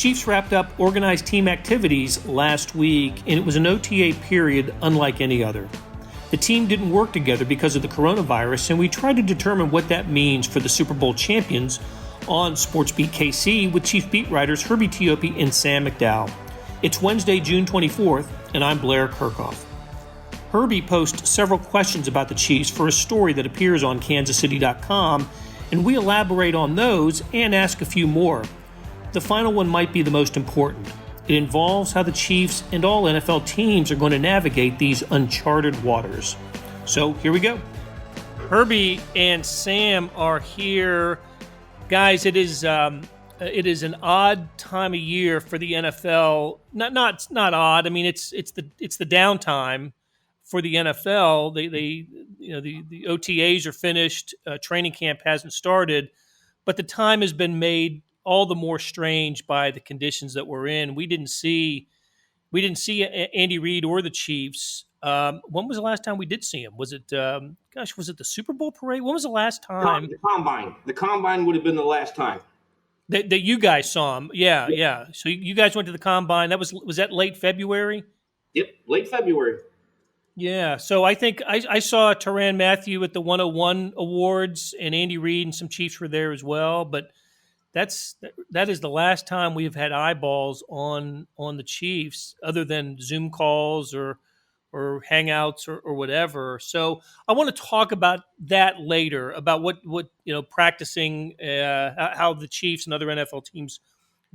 Chiefs wrapped up organized team activities last week, and it was an OTA period unlike any other. The team didn't work together because of the coronavirus, and we tried to determine what that means for the Super Bowl champions on SportsBeat KC with Chief beat writers Herbie Teope and Sam McDowell. It's Wednesday, June 24th, and I'm Blair Kirchhoff. Herbie posts several questions about the Chiefs for a story that appears on kansascity.com, and we elaborate on those and ask a few more. The final one might be the most important. It involves how the Chiefs and all NFL teams are going to navigate these uncharted waters. So here we go. Herbie and Sam are here. Guys, it is an odd time of year for the NFL. Not odd. I mean, it's the downtime for the NFL. The OTAs are finished. Training camp hasn't started, but the time has been made all the more strange by the conditions that we're in. We didn't see Andy Reid or the Chiefs. When was the last time we did see him? Was it the Super Bowl parade? When was the last time? The Combine. The Combine would have been the last time that you guys saw him. Yeah. So you guys went to the Combine. Was that late February? Yep, late February. Yeah. So I think I saw Tyrann Mathieu at the 101 Awards, and Andy Reid and some Chiefs were there as well. But that is the last time we have had eyeballs on the Chiefs, other than Zoom calls or Hangouts or whatever. So I want to talk about that later, about what practicing, how the Chiefs and other NFL teams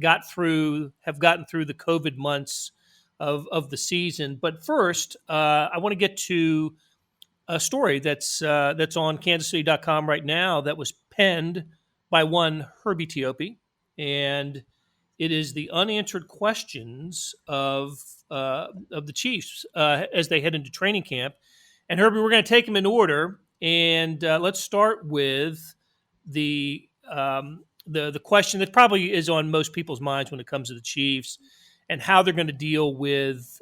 have gotten through the COVID months of the season. But first, I want to get to a story that's on kansascity.com right now that was penned by one Herbie Teope, and it is the unanswered questions of the Chiefs as they head into training camp. And Herbie, we're going to take them in order, and let's start with the question that probably is on most people's minds when it comes to the Chiefs and how they're going to deal with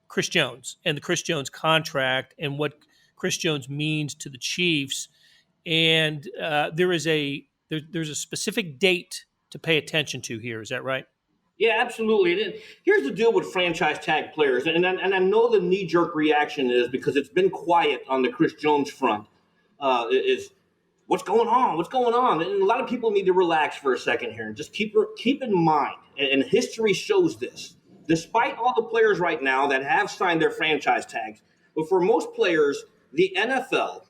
Chris Jones and the Chris Jones contract and what Chris Jones means to the Chiefs. And there's a specific date to pay attention to here. Is that right? Yeah, absolutely. Here's the deal with franchise tag players, and I know the knee-jerk reaction is because it's been quiet on the Chris Jones front. Is what's going on? What's going on? And a lot of people need to relax for a second here and just keep in mind. And history shows this. Despite all the players right now that have signed their franchise tags, but for most players, the NFL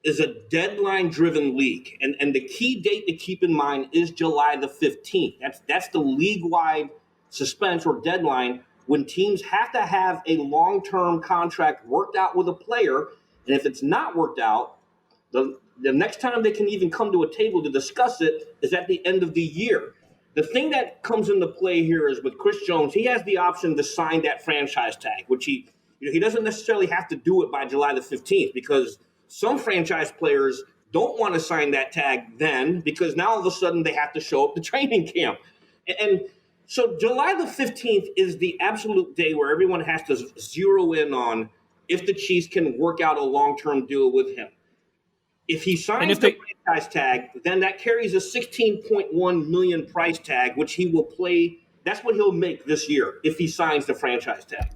is a deadline-driven league, and the key date to keep in mind is July the 15th. That's the league-wide suspense or deadline when teams have to have a long-term contract worked out with a player, and if it's not worked out, the next time they can even come to a table to discuss it is at the end of the year. The thing that comes into play here is with Chris Jones, he has the option to sign that franchise tag, which he doesn't necessarily have to do it by July the 15th because some franchise players don't want to sign that tag then because now all of a sudden they have to show up to training camp. And so July the 15th is the absolute day where everyone has to zero in on if the Chiefs can work out a long-term deal with him. If he signs the franchise tag, then that carries a $16.1 million price tag, which he will play. That's what he'll make this year if he signs the franchise tag.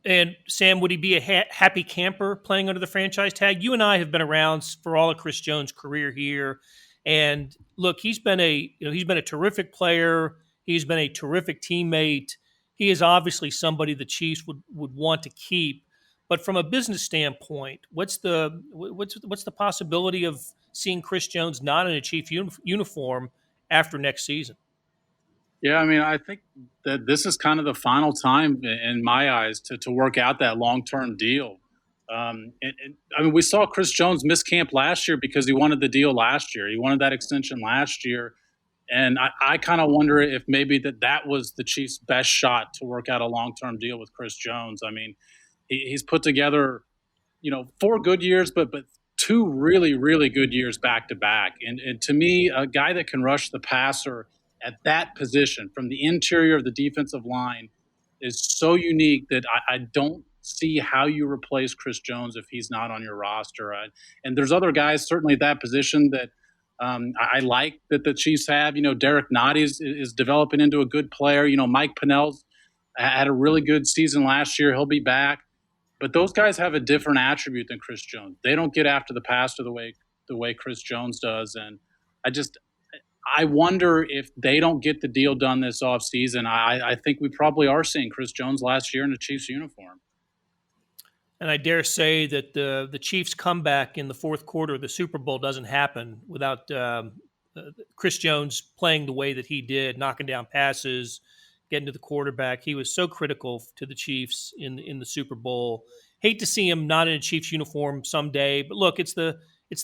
And Sam, would he be a happy camper playing under the franchise tag? You and I have been around for all of Chris Jones' career here, and look, he's been a terrific player. He's been a terrific teammate. He is obviously somebody the Chiefs would want to keep. But from a business standpoint, what's the possibility of seeing Chris Jones not in a Chief uniform after next season? Yeah, I mean, I think that this is kind of the final time in my eyes to work out that long-term deal. I mean, we saw Chris Jones miss camp last year because he wanted the deal last year. He wanted that extension last year. And I kind of wonder if maybe that was the Chiefs' best shot to work out a long-term deal with Chris Jones. I mean, he's put together, 4 good years, but 2 really, really good years back-to-back. And to me, a guy that can rush the passer at that position from the interior of the defensive line is so unique that I don't see how you replace Chris Jones if he's not on your roster. And there's other guys certainly at that position that I like that the Chiefs have, Derek Nottie is developing into a good player. Mike Pennell's had a really good season last year. He'll be back. But those guys have a different attribute than Chris Jones. They don't get after the passer the way Chris Jones does. And I wonder if they don't get the deal done this offseason. I think we probably are seeing Chris Jones last year in a Chiefs uniform. And I dare say that the Chiefs' comeback in the fourth quarter of the Super Bowl doesn't happen without Chris Jones playing the way that he did, knocking down passes, getting to the quarterback. He was so critical to the Chiefs in the Super Bowl. Hate to see him not in a Chiefs uniform someday, but look, it's the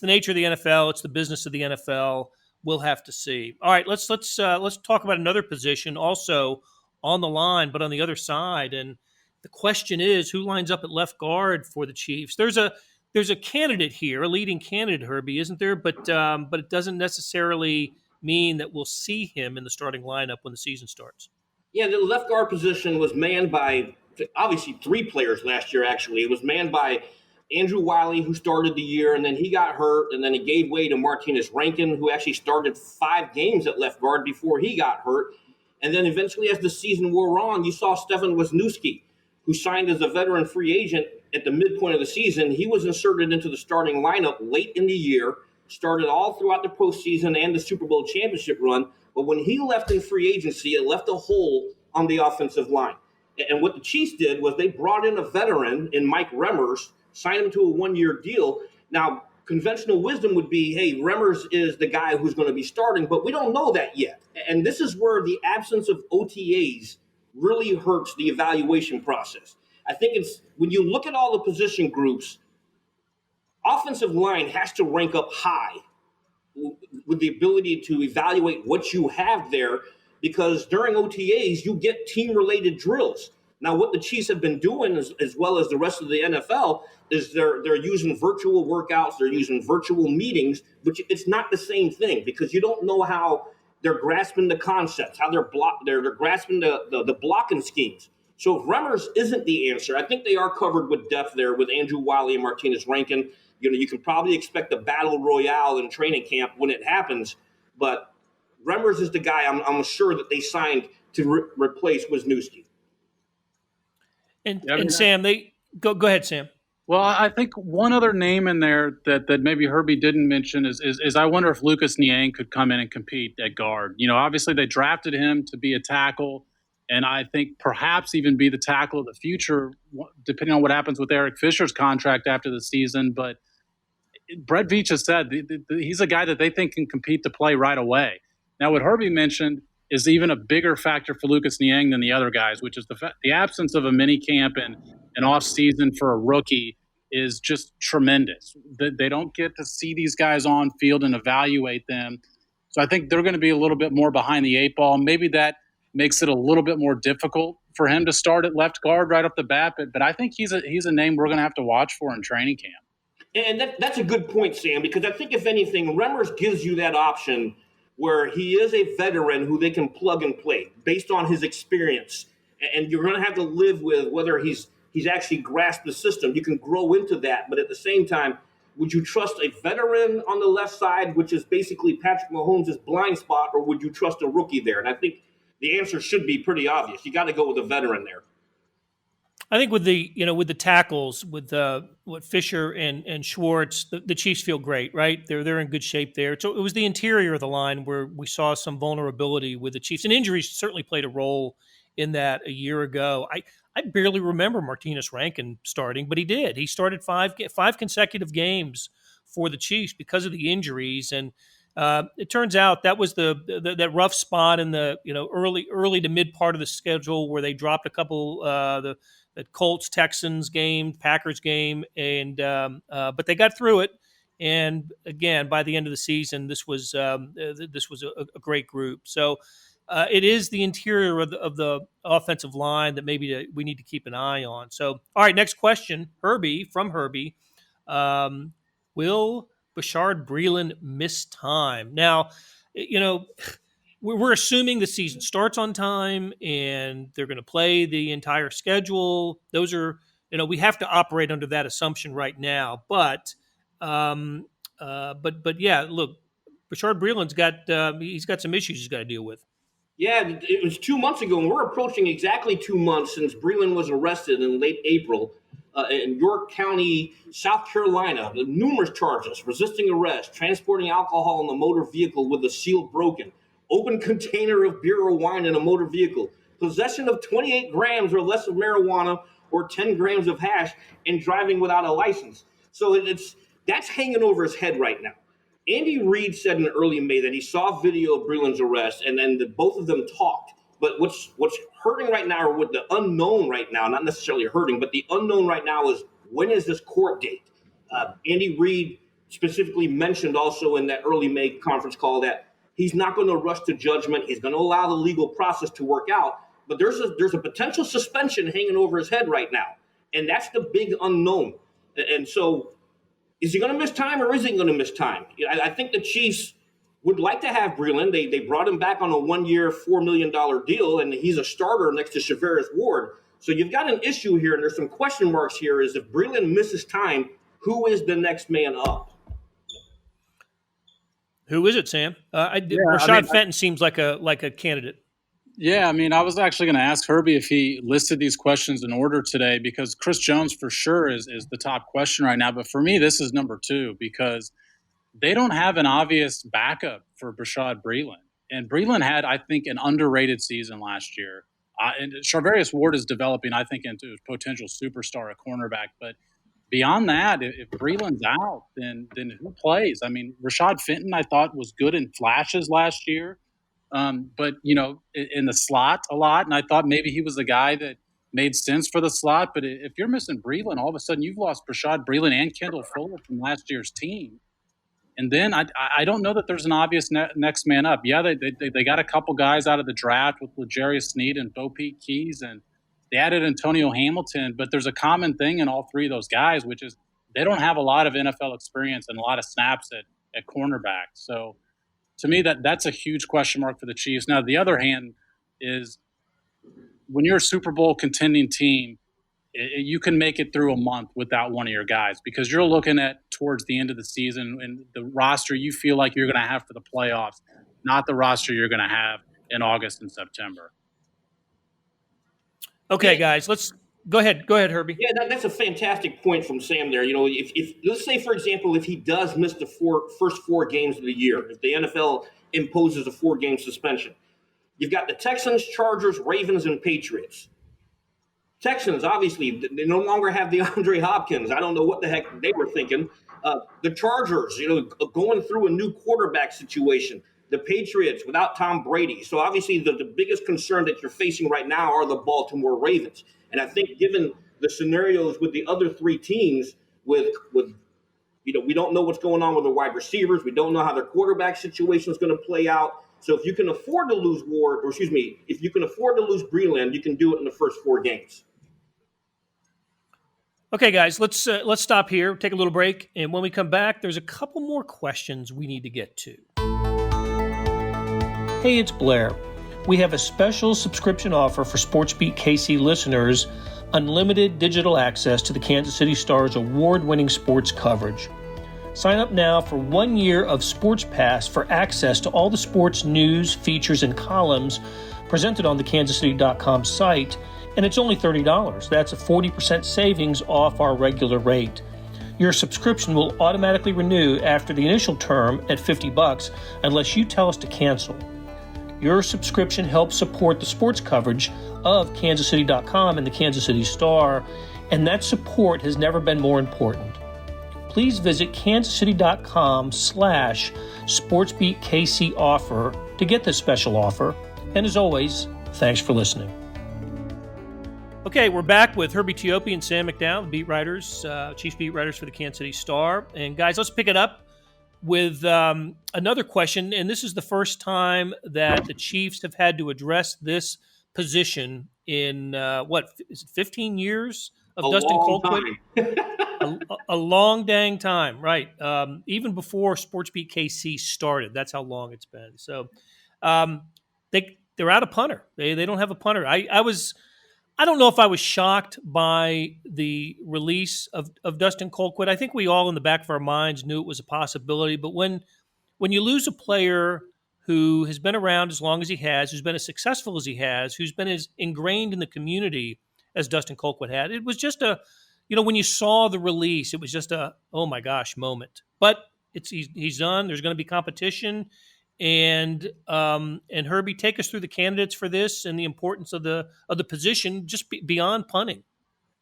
nature of the NFL. It's the business of the NFL. We'll have to see. All right, let's talk about another position also on the line, but on the other side. And the question is, who lines up at left guard for the Chiefs? There's a candidate here, a leading candidate, Herbie, isn't there? But it doesn't necessarily mean that we'll see him in the starting lineup when the season starts. Yeah, the left guard position was manned by obviously three players last year, actually. It was manned by Andrew Wiley, who started the year, and then he got hurt, and then it gave way to Martinez Rankin, who actually started 5 games at left guard before he got hurt. And then eventually, as the season wore on, you saw Stefan Wisniewski, who signed as a veteran free agent at the midpoint of the season. He was inserted into the starting lineup late in the year, started all throughout the postseason and the Super Bowl championship run. But when he left in free agency, it left a hole on the offensive line. And what the Chiefs did was they brought in a veteran in Mike Remmers, signed him to a 1-year deal. Now, conventional wisdom would be, hey, Remmers is the guy who's going to be starting, but we don't know that yet. And this is where the absence of OTAs really hurts the evaluation process. I think it's when you look at all the position groups, offensive line has to rank up high with the ability to evaluate what you have there, because during OTAs, you get team-related drills. Now, what the Chiefs have been doing, as well as the rest of the NFL, is they're using virtual workouts, they're using virtual meetings, but it's not the same thing because you don't know how they're grasping the concepts, how they're grasping the blocking schemes. So if Remmers isn't the answer, I think they are covered with depth there with Andrew Wiley and Martinez Rankin. You can probably expect a battle royale in training camp when it happens, but Remmers is the guy I'm sure that they signed to replace Wisniewski. And Sam, they go ahead, Sam. Well, I think one other name in there that maybe Herbie didn't mention is I wonder if Lucas Niang could come in and compete at guard. Obviously they drafted him to be a tackle, and I think perhaps even be the tackle of the future, depending on what happens with Eric Fisher's contract after the season. But Brett Veach has said he's a guy that they think can compete to play right away. Now, what Herbie mentioned is even a bigger factor for Lucas Niang than the other guys, which is the absence of a mini camp and an off season for a rookie is just tremendous. They don't get to see these guys on field and evaluate them. So I think they're going to be a little bit more behind the 8 ball. Maybe that makes it a little bit more difficult for him to start at left guard right off the bat. But I think he's a name we're going to have to watch for in training camp. And that's a good point, Sam, because I think if anything, Remmers gives you that option where he is a veteran who they can plug and play based on his experience. And you're going to have to live with whether he's actually grasped the system. You can grow into that. But at the same time, would you trust a veteran on the left side, which is basically Patrick Mahomes' blind spot, or would you trust a rookie there? And I think the answer should be pretty obvious. You got to go with a veteran there. I think with the tackles, with what Fisher and Schwartz, the Chiefs feel great, right? They're in good shape there. So it was the interior of the line where we saw some vulnerability with the Chiefs, and injuries certainly played a role in that a year ago. I barely remember Martinez Rankin starting, but he did. He started five consecutive games for the Chiefs because of the injuries, and it turns out that was that rough spot in the early to mid part of the schedule where they dropped a couple the Colts Texans game, Packers game, and but they got through it. And again, by the end of the season, this was a great group. So it is the interior of the offensive line that maybe we need to keep an eye on. So, all right, next question, Herbie. Will Rashad Breeland miss time? Now, we're assuming the season starts on time and they're going to play the entire schedule. Those are, we have to operate under that assumption right now. But yeah, look, Rashad Breeland's got he's got some issues he's got to deal with. Yeah, it was 2 months ago, and we're approaching exactly 2 months since Breland was arrested in late April in York County, South Carolina. Numerous charges: resisting arrest, transporting alcohol in a motor vehicle with the seal broken, open container of beer or wine in a motor vehicle, possession of 28 grams or less of marijuana or 10 grams of hash, and driving without a license. So that's hanging over his head right now. Andy Reid said in early May that he saw video of Breland's arrest, and then both of them talked. But what's hurting right now, or what the unknown right now, not necessarily hurting, but the unknown right now is, when is this court date? Andy Reid specifically mentioned also in that early May conference call that he's not going to rush to judgment. He's going to allow the legal process to work out. But there's a potential suspension hanging over his head right now, and that's the big unknown. And so, is he going to miss time, or is he going to miss time? I think the Chiefs would like to have Breland. They brought him back on a 1-year, $4 million deal, and he's a starter next to Charvarius Ward. So you've got an issue here, and there's some question marks here. Is if Breland misses time, who is the next man up? Who is it, Sam? Rashad Fenton seems like a candidate. Yeah, I mean, I was actually going to ask Herbie if he listed these questions in order today, because Chris Jones for sure is the top question right now. But for me, this is number 2, because they don't have an obvious backup for Rashad Breeland. And Breeland had, I think, an underrated season last year. And Charvarius Ward is developing, I think, into a potential superstar at cornerback. But beyond that, if Breeland's out, then who plays? I mean, Rashad Fenton, I thought, was good in flashes last year. But, in the slot a lot. And I thought maybe he was the guy that made sense for the slot. But if you're missing Breeland, all of a sudden you've lost Rashad Breeland and Kendall Fuller from last year's team. And then I don't know that there's an obvious next man up. Yeah, they got a couple guys out of the draft with L'Jarius Sneed and Bo Peep Keys, and they added Antonio Hamilton. But there's a common thing in all three of those guys, which is they don't have a lot of NFL experience and a lot of snaps at cornerback. So to me, that's a huge question mark for the Chiefs. Now, the other hand is, when you're a Super Bowl contending team, you can make it through a month without one of your guys, because you're looking at towards the end of the season and the roster you feel like you're going to have for the playoffs, not the roster you're going to have in August and September. Okay, guys, let's go ahead. Go ahead, Herbie. Yeah, that's a fantastic point from Sam there. If let's say, for example, if he does miss the first 4 games of the year, if the NFL imposes a 4-game suspension, you've got the Texans, Chargers, Ravens, and Patriots. Texans, obviously, they no longer have DeAndre Hopkins. I don't know what the heck they were thinking. The Chargers, going through a new quarterback situation. The Patriots without Tom Brady. So obviously the biggest concern that you're facing right now are the Baltimore Ravens. And I think given the scenarios with the other 3 teams, we don't know what's going on with the wide receivers. We don't know how their quarterback situation is going to play out. So if you can afford to lose if you can afford to lose Breeland, you can do it in the first 4 games. Okay, guys, let's stop here, take a little break, and when we come back, there's a couple more questions we need to get to. Hey, it's Blair. We have a special subscription offer for SportsBeat KC listeners: unlimited digital access to the Kansas City Star's award-winning sports coverage. Sign up now for 1 year of Sports Pass for access to all the sports news, features, and columns presented on the kansascity.com site, and it's only $30. That's a 40% savings off our regular rate. Your subscription will automatically renew after the initial term at $50 unless you tell us to cancel. Your subscription helps support the sports coverage of kansascity.com and the Kansas City Star, and that support has never been more important. Please visit kansascity.com/SportsBeatKC offer to get this special offer. And as always, thanks for listening. Okay, we're back with Herbie Teope and Sam McDowell, the beat writers, Chiefs beat writers for the Kansas City Star. And guys, let's pick it up with another question. And this is the first time that the Chiefs have had to address this position in, 15 years of Dustin Colquitt? A long dang time, right? Even before SportsBeat KC started, that's how long it's been. So they're out of punter. They don't have a punter. I don't know if I was shocked by the release of Dustin Colquitt. I think we all in the back of our minds knew it was a possibility. But when when you lose a player who has been around as long as he has, who's been as successful as he has, who's been as ingrained in the community as Dustin Colquitt had, it was just when you saw the release, it was just a, oh my gosh moment. But he's done. There's going to be competition. And Herbie, take us through the candidates for this and the importance of the position just beyond punting.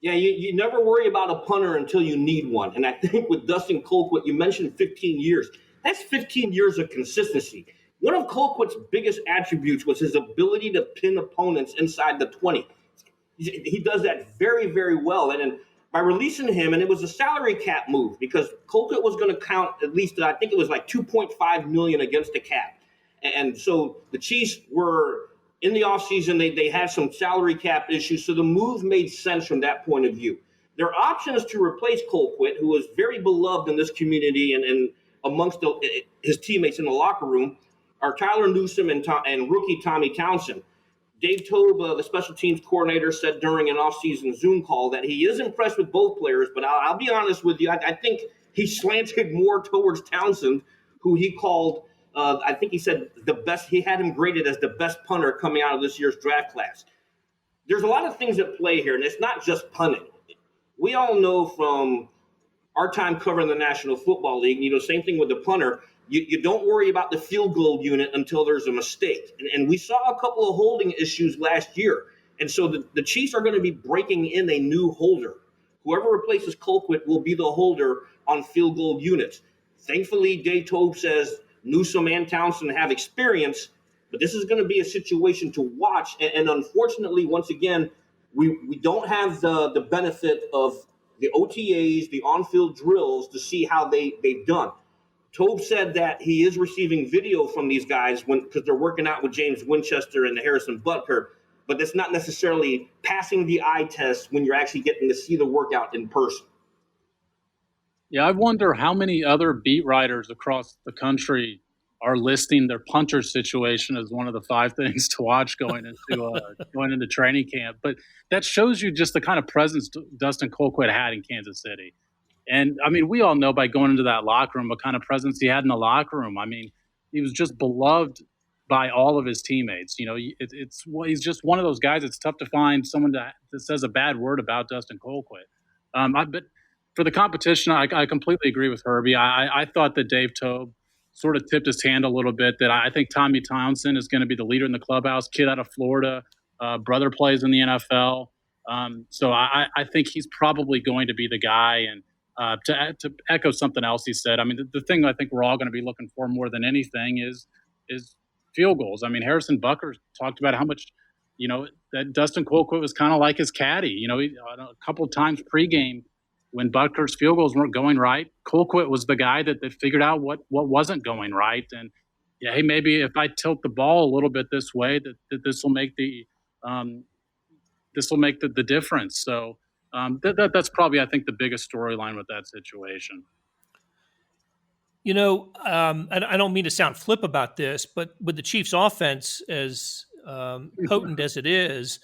Yeah, you never worry about a punter until you need one. And I think with Dustin Colquitt, you mentioned 15 years. That's 15 years of consistency. One of Colquitt's biggest attributes was his ability to pin opponents inside the 20. He does that very, very well. And then by releasing him, and it was a salary cap move because Colquitt was going to count at least, I think it was like $2.5 million against the cap. And so the Chiefs were in the offseason, they had some salary cap issues. So the move made sense from that point of view. Their options to replace Colquitt, who was very beloved in this community and amongst his teammates in the locker room, are Tyler Newsome and rookie Tommy Townsend. Dave Tobe, the special teams coordinator, said during an offseason Zoom call that he is impressed with both players, but I'll be honest with you, I think he slanted more towards Townsend, who he called, I think he said the best, he had him graded as the best punter coming out of this year's draft class. There's a lot of things at play here, and it's not just punting. We all know from our time covering the National Football League, same thing with the punter. You don't worry about the field goal unit until there's a mistake. And we saw a couple of holding issues last year. And so the Chiefs are going to be breaking in a new holder. Whoever replaces Colquitt will be the holder on field goal units. Thankfully, Dave Tobe says Newsome and Townsend have experience, but this is going to be a situation to watch. And unfortunately, once again, we don't have the benefit of the OTAs, the on-field drills to see how they've done. Tobe said that he is receiving video from these guys because they're working out with James Winchester and Harrison Butker, but that's not necessarily passing the eye test when you're actually getting to see the workout in person. Yeah, I wonder how many other beat writers across the country are listing their punter situation as one of the 5 things to watch going into training camp. But that shows you just the kind of presence Dustin Colquitt had in Kansas City. And, I mean, we all know by going into that locker room what kind of presence he had in the locker room. I mean, he was just beloved by all of his teammates. He's just one of those guys. It's tough to find someone that says a bad word about Dustin Colquitt. But for the competition, I completely agree with Herbie. I thought that Dave Tobe sort of tipped his hand a little bit, that I think Tommy Townsend is going to be the leader in the clubhouse, kid out of Florida, brother plays in the NFL. So I think he's probably going to be the guy. And to echo something else he said, I mean, the thing I think we're all going to be looking for more than anything is field goals. I mean, Harrison Butker talked about how much, that Dustin Colquitt was kind of like his caddy. A couple of times pregame when Butker's field goals weren't going right, Colquitt was the guy that figured out what wasn't going right. And yeah, hey, maybe if I tilt the ball a little bit this way, that this will make the difference. So that's probably, I think, the biggest storyline with that situation. I don't mean to sound flip about this, but with the Chiefs' offense as potent as it is,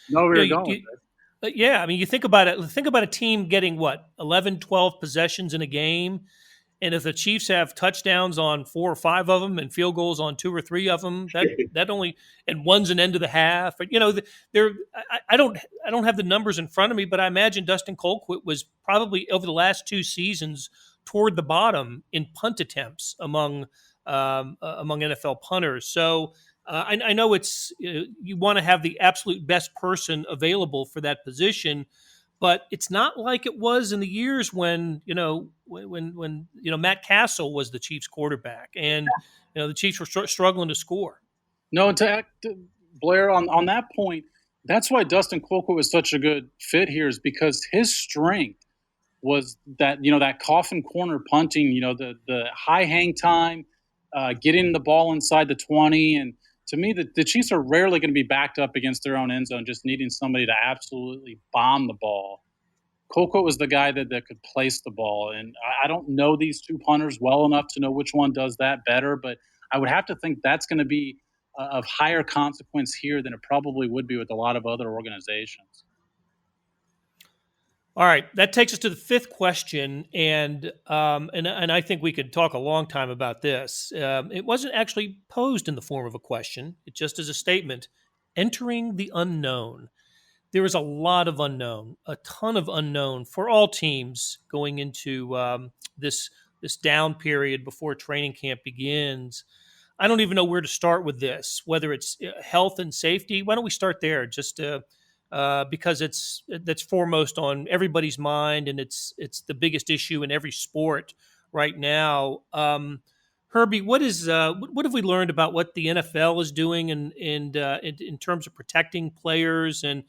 yeah, I mean, you think about it. Think about a team getting 11, 12 possessions in a game, and if the Chiefs have touchdowns on 4 or 5 of them and field goals on 2 or 3 of them, that only, and one's an end of the half. I don't have the numbers in front of me, but I imagine Dustin Colquitt was probably over the last 2 seasons toward the bottom in punt attempts among NFL punters. So I know it's you want to have the absolute best person available for that position, but it's not like it was in the years when Matt Castle was the Chiefs quarterback and the Chiefs were struggling to score. No, to Blair on that point, that's why Dustin Colquitt was such a good fit here, is because his strength was that that coffin corner punting, the high hang time, getting the ball inside the 20. And to me, the Chiefs are rarely going to be backed up against their own end zone, just needing somebody to absolutely bomb the ball. Colquitt was the guy that could place the ball. And I don't know these 2 punters well enough to know which one does that better, but I would have to think that's going to be of higher consequence here than it probably would be with a lot of other organizations. All right, that takes us to the fifth question, and I think we could talk a long time about this. It wasn't actually posed in the form of a question; it just is a statement. Entering the unknown. There is a lot of unknown, a ton of unknown for all teams going into this down period before training camp begins. I don't even know where to start with this. Whether it's health and safety, why don't we start there? Just because that's foremost on everybody's mind, and it's the biggest issue in every sport right now. Herbie, what have we learned about what the NFL is doing in terms of protecting players and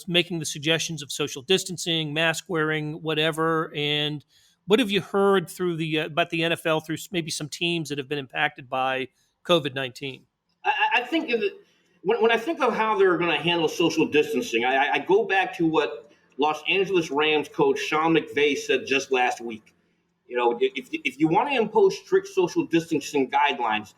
making the suggestions of social distancing, mask wearing, whatever? And what have you heard through the about the NFL through maybe some teams that have been impacted by COVID-19? I think when I think of how they're going to handle social distancing, I go back to what Los Angeles Rams coach Sean McVay said just last week. If you want to impose strict social distancing guidelines,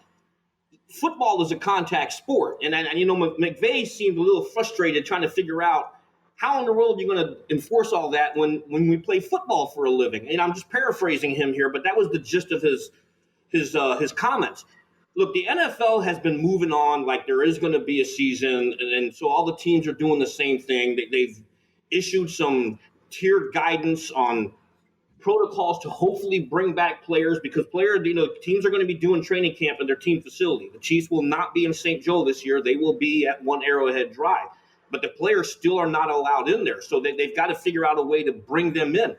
football is a contact sport. And McVay seemed a little frustrated trying to figure out how in the world are you going to enforce all that when we play football for a living. And I'm just paraphrasing him here, but that was the gist of his comments. Look, the NFL has been moving on like there is going to be a season, and so all the teams are doing the same thing. They've issued some tiered guidance on protocols to hopefully bring back players because teams are going to be doing training camp at their team facility. The Chiefs will not be in St. Joe this year. They will be at One Arrowhead Drive, but the players still are not allowed in there. So they've got to figure out a way to bring them in.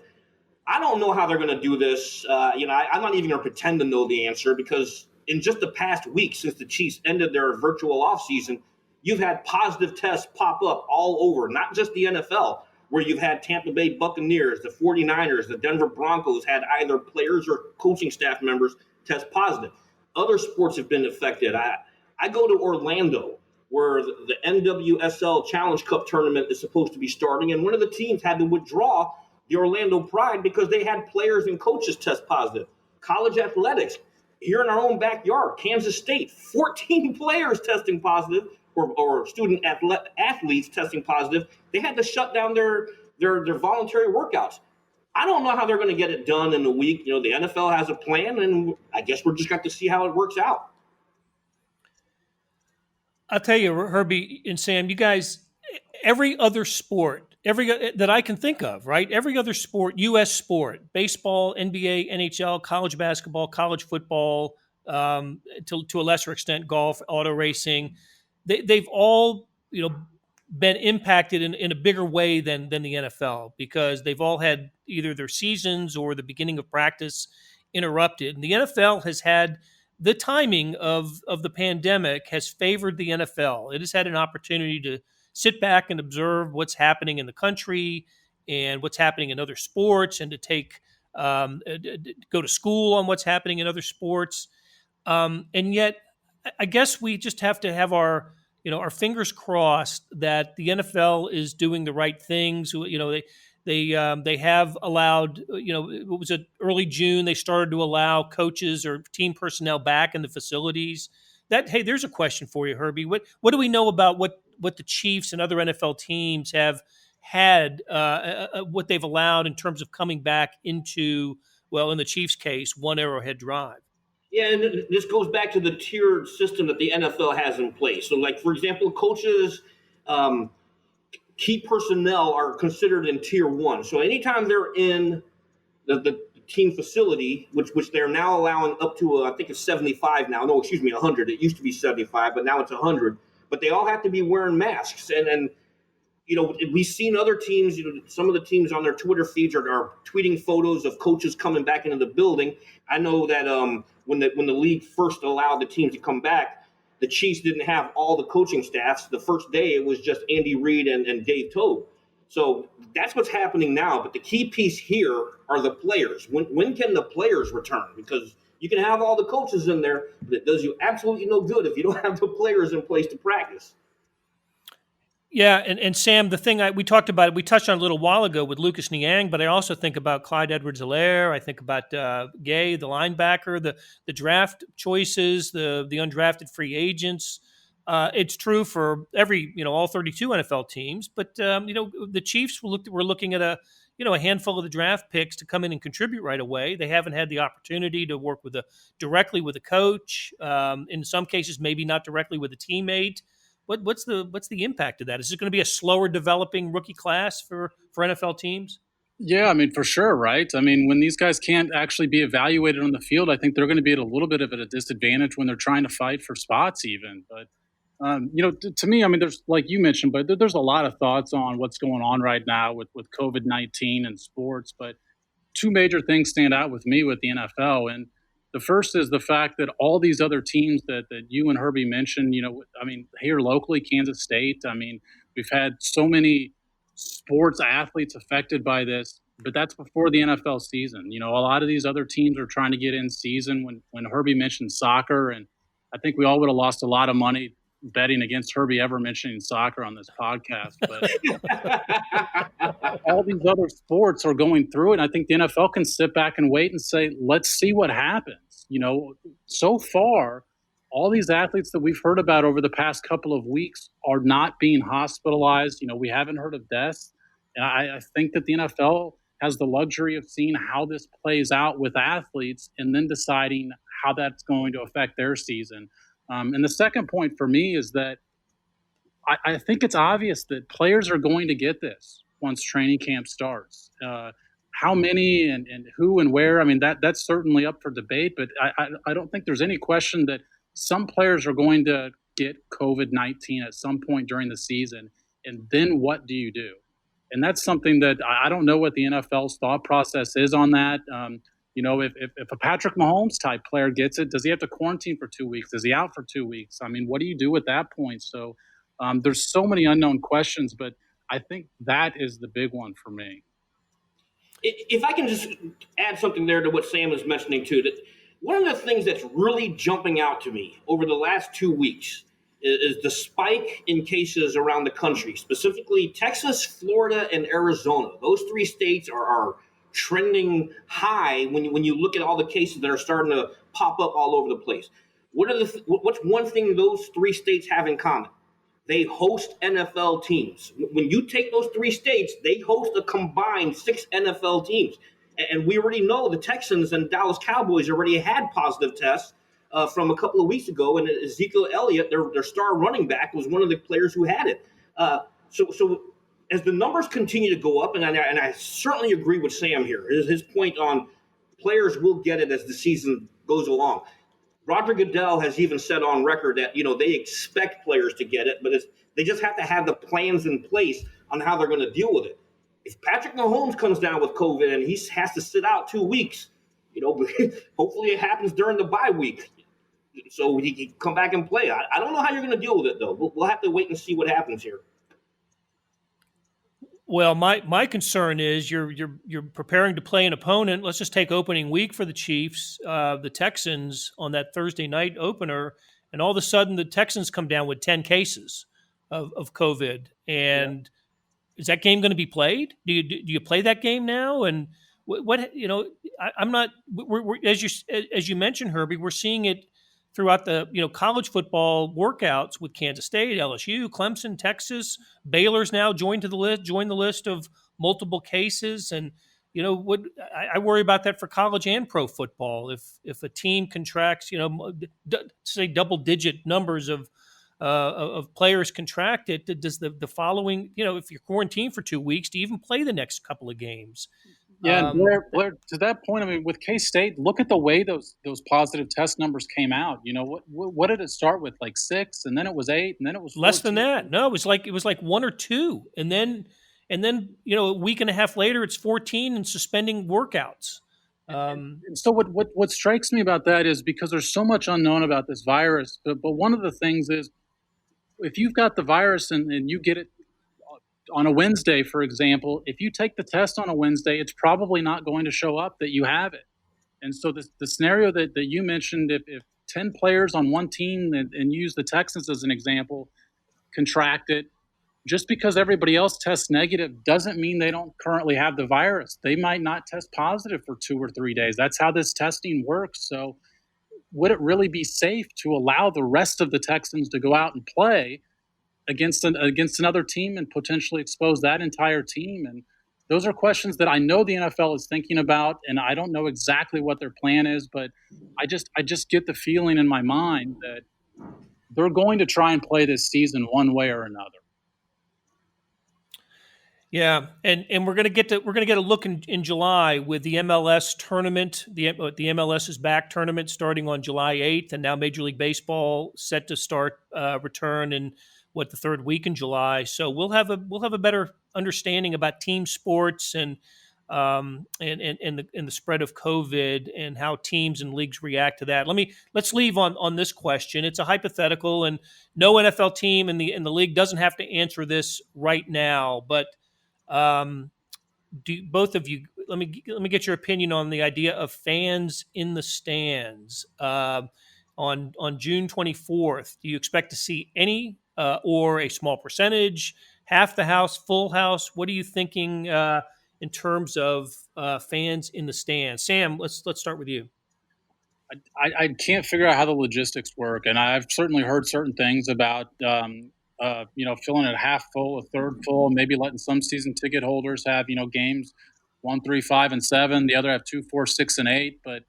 I don't know how they're going to do this. I'm not even going to pretend to know the answer because in just the past week since the Chiefs ended their virtual offseason, you've had positive tests pop up all over, not just the NFL, where you've had Tampa Bay Buccaneers, the 49ers, the Denver Broncos had either players or coaching staff members test positive. Other sports have been affected. I go to Orlando, where the NWSL Challenge Cup tournament is supposed to be starting, and one of the teams had to withdraw the Orlando Pride because they had players and coaches test positive. College athletics, here in our own backyard, Kansas State, 14 players testing positive, or student athletes testing positive. They had to shut down their voluntary workouts. I don't know how they're going to get it done in a week. The NFL has a plan, and I guess we're just got to see how it works out. I'll tell you, Herbie and Sam, you guys, every other sport, that I can think of, right? Every other sport, U.S. sport, baseball, NBA, NHL, college basketball, college football, to a lesser extent, golf, auto racing, they've all been impacted in a bigger way than the NFL because they've all had either their seasons or the beginning of practice interrupted. And the NFL has had the timing of the pandemic has favored the NFL. It has had an opportunity to sit back and observe what's happening in the country and what's happening in other sports, and to go to school on what's happening in other sports. And yet, I guess we just have to have our fingers crossed that the NFL is doing the right things. They have allowed, what was it, early June, they started to allow coaches or team personnel back in the facilities. Hey, there's a question for you, Herbie. What do we know about what the Chiefs and other NFL teams have had, what they've allowed in terms of coming back into, well, in the Chiefs' case, One Arrowhead Drive? Yeah, and this goes back to the tiered system that the NFL has in place. So, like, for example, coaches, key personnel are considered in tier one. So anytime they're in the team facility, which they're now allowing up to, I think it's 75 now. No, excuse me, 100. It used to be 75, but now it's 100. But they all have to be wearing masks. And we've seen other teams, some of the teams on their Twitter feeds are tweeting photos of coaches coming back into the building. I know that when the league first allowed the teams to come back, the Chiefs didn't have all the coaching staffs. The first day, it was just Andy Reid and Dave Toub. So that's what's happening now. But the key piece here are the players. When can the players return? Because you can have all the coaches in there, but it does you absolutely no good if you don't have the players in place to practice. Yeah, and Sam, the thing we talked about it, we touched on a little while ago with Lucas Niang, but I also think about Clyde Edwards-Helaire. I think about Gay, the linebacker, the draft choices, the undrafted free agents. It's true for every, all 32 NFL teams, but the Chiefs were looking at a handful of the draft picks to come in and contribute right away. They haven't had the opportunity to work directly with a coach. In some cases, maybe not directly with a teammate. What's the impact of that? Is it going to be a slower developing rookie class for NFL teams? Yeah, I mean, for sure, right? I mean, when these guys can't actually be evaluated on the field, I think they're going to be at a little bit of a disadvantage when they're trying to fight for spots, even. But to me, I mean, there's like you mentioned, but there's a lot of thoughts on what's going on right now with COVID-19 and sports. But two major things stand out with me with the NFL, and the first is the fact that all these other teams that you and Herbie mentioned, I mean, here locally, Kansas State. I mean, we've had so many sports athletes affected by this, but that's before the NFL season. A lot of these other teams are trying to get in season. When Herbie mentioned soccer, and I think we all would have lost a lot of money betting against Herbie ever mentioning soccer on this podcast. But all these other sports are going through it. And I think the NFL can sit back and wait and say, let's see what happens. So far, all these athletes that we've heard about over the past couple of weeks are not being hospitalized. We haven't heard of deaths. And I think that the NFL has the luxury of seeing how this plays out with athletes and then deciding how that's going to affect their season. And the second point for me is that I think it's obvious that players are going to get this once training camp starts. How many and who and where, I mean, that's certainly up for debate, but I don't think there's any question that some players are going to get COVID-19 at some point during the season. And then what do you do? And that's something that I don't know what the NFL's thought process is on that. If a Patrick Mahomes type player gets it, does he have to quarantine for 2 weeks? Is he out for 2 weeks? I mean, what do you do at that point? So there's so many unknown questions, but I think that is the big one for me. If I can just add something there to what Sam is mentioning too, that one of the things that's really jumping out to me over the last 2 weeks is the spike in cases around the country, specifically Texas, Florida, and Arizona. Those three states are trending high when you look at all the cases that are starting to pop up all over the place. What's one thing those three states have in common? They host NFL teams. When you take those three states, they host a combined 6 NFL teams. And we already know the Texans and Dallas Cowboys already had positive tests from a couple of weeks ago. And Ezekiel Elliott, their star running back, was one of the players who had it. So as the numbers continue to go up, and I certainly agree with Sam here, his point on players will get it as the season goes along. Roger Goodell has even said on record that, they expect players to get it, but they just have to have the plans in place on how they're going to deal with it. If Patrick Mahomes comes down with COVID and he has to sit out 2 weeks, hopefully it happens during the bye week so he can come back and play. I don't know how you're going to deal with it, though. We'll have to wait and see what happens here. Well, my concern is you're preparing to play an opponent. Let's just take opening week for the Chiefs, the Texans on that Thursday night opener, and all of a sudden the Texans come down with 10 cases of COVID. And is that game going to be played? Do you play that game now? And I'm not. We're, as you mentioned, Herbie, we're seeing it throughout the college football workouts with Kansas State, LSU, Clemson, Texas, Baylor's now joined the list of multiple cases, and I worry about that for college and pro football. If a team contracts, say double digit numbers of players contract it, does the following, if you're quarantined for 2 weeks, do you even play the next couple of games? Yeah, and Blair, to that point, I mean, with K-State, look at the way those positive test numbers came out. What did it start with? Like 6, and then it was 8, and then it was 14. Less than that. No, it was like 1 or 2, and then a week and a half later, it's 14 and suspending workouts. And so what strikes me about that is because there's so much unknown about this virus, but one of the things is if you've got the virus and you get it on a Wednesday, for example, if you take the test on a Wednesday, it's probably not going to show up that you have it. And so the scenario that you mentioned, if 10 players on one team, and use the Texans as an example, contract it, just because everybody else tests negative doesn't mean they don't currently have the virus. They might not test positive for 2 or 3 days. That's how this testing works. So would it really be safe to allow the rest of the Texans to go out and play against another team and potentially expose that entire team? And those are questions that I know the NFL is thinking about, and I don't know exactly what their plan is, but I just get the feeling in my mind that they're going to try and play this season one way or another. Yeah, and we're gonna get a look in July with the MLS tournament. The MLS is back tournament starting on July 8th, and now Major League Baseball set to start return in the third week in July. So we'll have a better understanding about team sports and the spread of COVID and how teams and leagues react to that. Let's leave on this question. It's a hypothetical, and no NFL team in the league doesn't have to answer this right now, but do both of you let me get your opinion on the idea of fans in the stands on June 24th. Do you expect to see any or a small percentage, half the house, full house? What are you thinking in terms of fans in the stands? Sam, let's start with you. I can't figure out how the logistics work, and I've certainly heard certain things about filling it half full, a third full, maybe letting some season ticket holders have games 1, 3, 5, and 7. The other have 2, 4, 6, and 8. But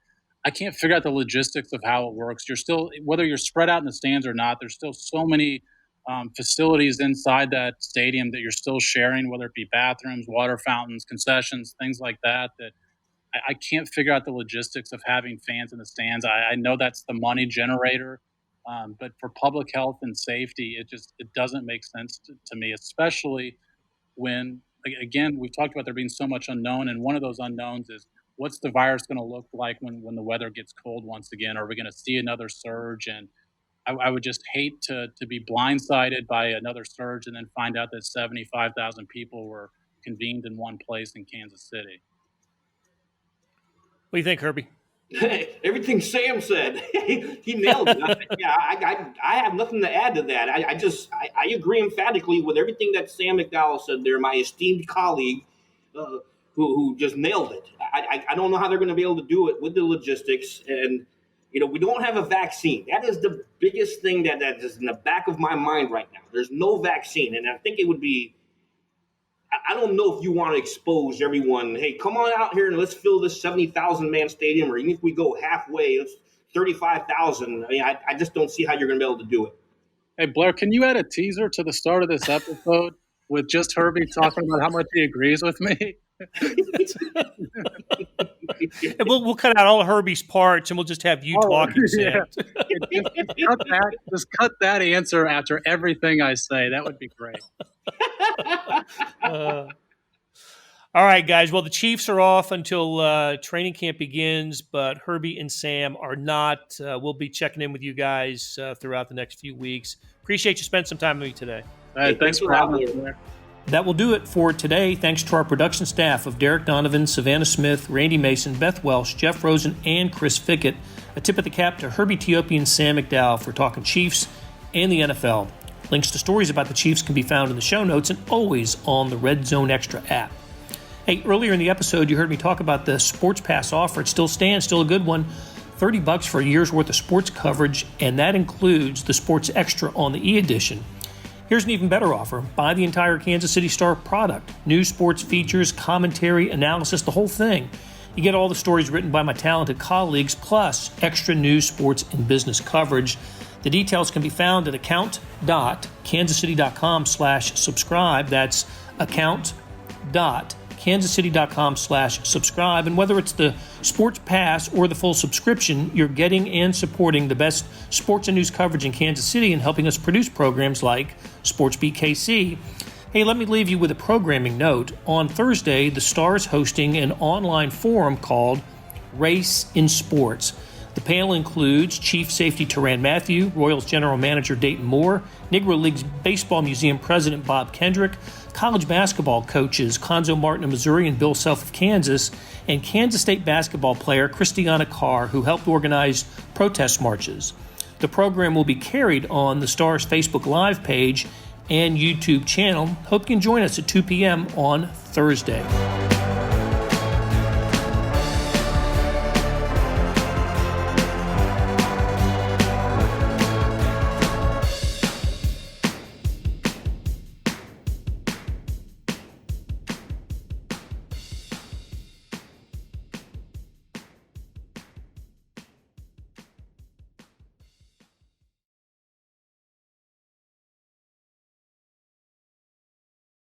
I can't figure out the logistics of how it works. You're still, whether you're spread out in the stands or not, there's still so many facilities inside that stadium that you're still sharing, whether it be bathrooms, water fountains, concessions, things like that. That I can't figure out the logistics of having fans in the stands. I know that's the money generator, but for public health and safety, it doesn't make sense to me, especially when, again, we've talked about there being so much unknown, and one of those unknowns is what's the virus going to look like when the weather gets cold once again? Are we going to see another surge? And I would just hate to be blindsided by another surge and then find out that 75,000 people were convened in one place in Kansas City. What do you think, Herbie? Everything Sam said, he nailed it. Yeah, I have nothing to add to that. I agree emphatically with everything that Sam McDowell said there, my esteemed colleague, who just nailed it. I don't know how they're going to be able to do it with the logistics, and we don't have a vaccine. That is the biggest thing that is in the back of my mind right now. There's no vaccine, and I think it would be. I don't know if you want to expose everyone. Hey, come on out here and let's fill this 70,000 man stadium, or even if we go halfway, it's 35,000. I mean, I just don't see how you're going to be able to do it. Hey, Blair, can you add a teaser to the start of this episode with just Herbie talking about how much he agrees with me? And we'll cut out all of Herbie's parts, and we'll just have you talking, Sam. Yeah. Just cut that answer after everything I say. That would be great. All right, guys. Well, the Chiefs are off until training camp begins, but Herbie and Sam are not. We'll be checking in with you guys throughout the next few weeks. Appreciate you spending some time with me today. Hey, thanks for having me. That will do it for today. Thanks to our production staff of Derek Donovan, Savannah Smith, Randy Mason, Beth Welsh, Jeff Rosen, and Chris Fickett. A tip of the cap to Herbie Teope and Sam McDowell for talking Chiefs and the NFL. Links to stories about the Chiefs can be found in the show notes and always on the Red Zone Extra app. Hey, earlier in the episode, you heard me talk about the Sports Pass offer. It still stands, still a good one. $30 for a year's worth of sports coverage, and that includes the Sports Extra on the e-edition. Here's an even better offer. Buy the entire Kansas City Star product. News, sports, features, commentary, analysis, the whole thing. You get all the stories written by my talented colleagues, plus extra news, sports, and business coverage. The details can be found at account.kansascity.com/subscribe. That's account.kansascity.com/subscribe. And whether it's the Sports Pass or the full subscription, you're getting and supporting the best sports and news coverage in Kansas City and helping us produce programs like SportsBeat KC. Hey, let me leave you with a programming note. On Thursday, the Star is hosting an online forum called Race in Sports. The panel includes Chief Safety Tyrann Mathieu, Royals General Manager Dayton Moore, Negro Leagues Baseball Museum President Bob Kendrick, college basketball coaches Konzo Martin of Missouri and Bill Self of Kansas, and Kansas State basketball player Christiana Carr, who helped organize protest marches. The program will be carried on the Star's Facebook Live page and YouTube channel. Hope you can join us at 2 p.m. on Thursday.